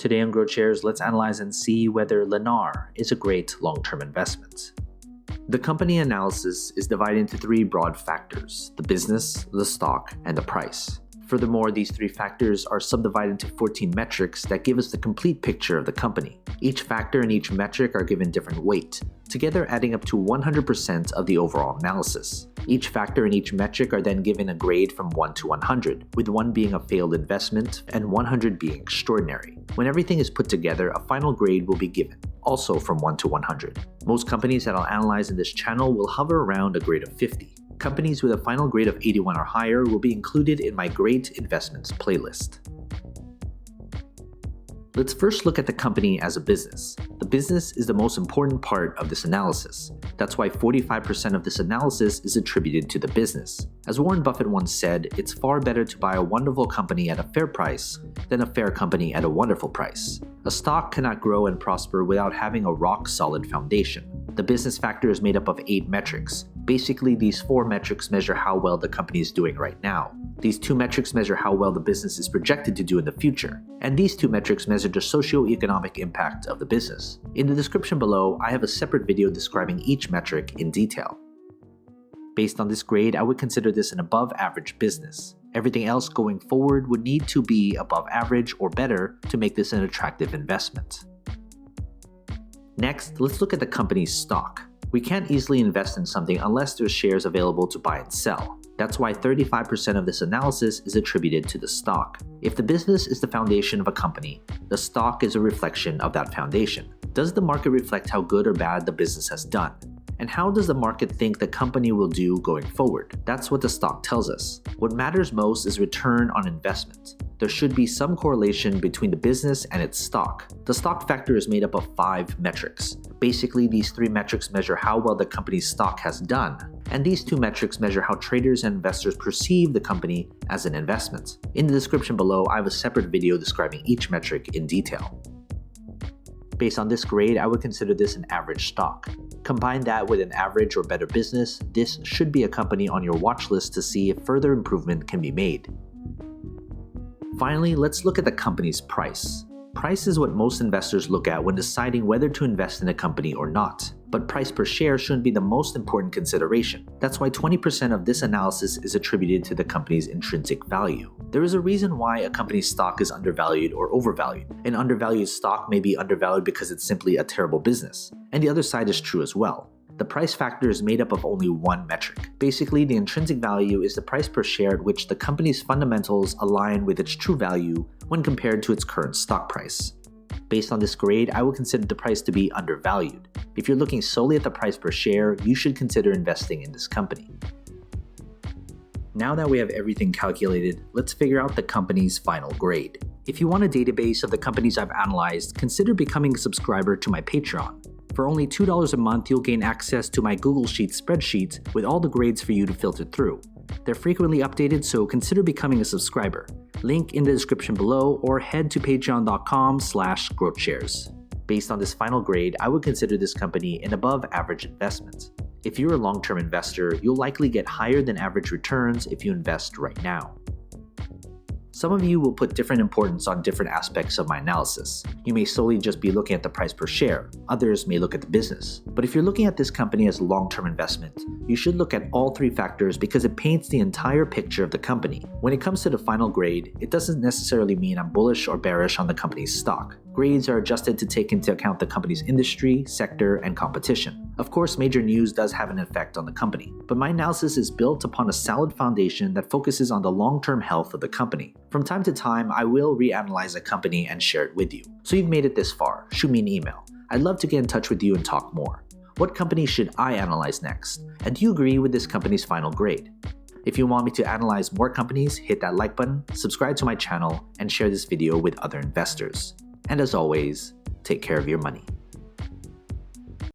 Today on GrowthShares, let's analyze and see whether Lennar is a great long-term investment. The company analysis is divided into three broad factors: the business, the stock, and the price. Furthermore, these three factors are subdivided into 14 metrics that give us the complete picture of the company. Each factor and each metric are given different weight, together adding up to 100% of the overall analysis. Each factor and each metric are then given a grade from 1 to 100, with 1 being a failed investment and 100 being extraordinary. When everything is put together, a final grade will be given, also from 1 to 100. Most companies that I'll analyze in this channel will hover around a grade of 50. Companies with a final grade of 81 or higher will be included in my Great Investments playlist. Let's first look at the company as a business. The business is the most important part of this analysis. That's why 45% of this analysis is attributed to the business. As Warren Buffett once said, it's far better to buy a wonderful company at a fair price than a fair company at a wonderful price. A stock cannot grow and prosper without having a rock-solid foundation. The business factor is made up of 8 metrics. Basically, these 4 metrics measure how well the company is doing right now. These 2 metrics measure how well the business is projected to do in the future. And these 2 metrics measure the socio-economic impact of the business. In the description below, I have a separate video describing each metric in detail. Based on this grade, I would consider this an above-average business. Everything else going forward would need to be above average or better to make this an attractive investment. Next, let's look at the company's stock. We can't easily invest in something unless there's shares available to buy and sell. That's why 35% of this analysis is attributed to the stock. If the business is the foundation of a company, the stock is a reflection of that foundation. Does the market reflect how good or bad the business has done? And how does the market think the company will do going forward? That's what the stock tells us. What matters most is return on investment. There should be some correlation between the business and its stock. The stock factor is made up of 5 metrics. Basically, these 3 metrics measure how well the company's stock has done, and these 2 metrics measure how traders and investors perceive the company as an investment. In the description below, I have a separate video describing each metric in detail. Based on this grade, I would consider this an average stock. Combine that with an average or better business, this should be a company on your watch list to see if further improvement can be made. Finally, let's look at the company's price. Price is what most investors look at when deciding whether to invest in a company or not. But price per share shouldn't be the most important consideration. That's why 20% of this analysis is attributed to the company's intrinsic value. There is a reason why a company's stock is undervalued or overvalued. An undervalued stock may be undervalued because it's simply a terrible business. And the other side is true as well. The price factor is made up of only 1 metric. Basically, the intrinsic value is the price per share at which the company's fundamentals align with its true value when compared to its current stock price. Based on this grade, I would consider the price to be undervalued. If you're looking solely at the price per share, you should consider investing in this company. Now that we have everything calculated, let's figure out the company's final grade. If you want a database of the companies I've analyzed, consider becoming a subscriber to my Patreon. For only $2 a month, you'll gain access to my Google Sheets spreadsheet with all the grades for you to filter through. They're frequently updated, so consider becoming a subscriber. Link in the description below, or head to patreon.com/growthshares. Based on this final grade, I would consider this company an above average investment. If you're a long-term investor, you'll likely get higher than average returns if you invest right now. Some of you will put different importance on different aspects of my analysis. You may solely just be looking at the price per share. Others may look at the business. But if you're looking at this company as a long-term investment, you should look at all 3 factors because it paints the entire picture of the company. When it comes to the final grade, it doesn't necessarily mean I'm bullish or bearish on the company's stock. Grades are adjusted to take into account the company's industry, sector, and competition. Of course, major news does have an effect on the company, but my analysis is built upon a solid foundation that focuses on the long-term health of the company. From time to time, I will reanalyze a company and share it with you. So you've made it this far, shoot me an email. I'd love to get in touch with you and talk more. What company should I analyze next? And do you agree with this company's final grade? If you want me to analyze more companies, hit that like button, subscribe to my channel, and share this video with other investors. And as always, take care of your money.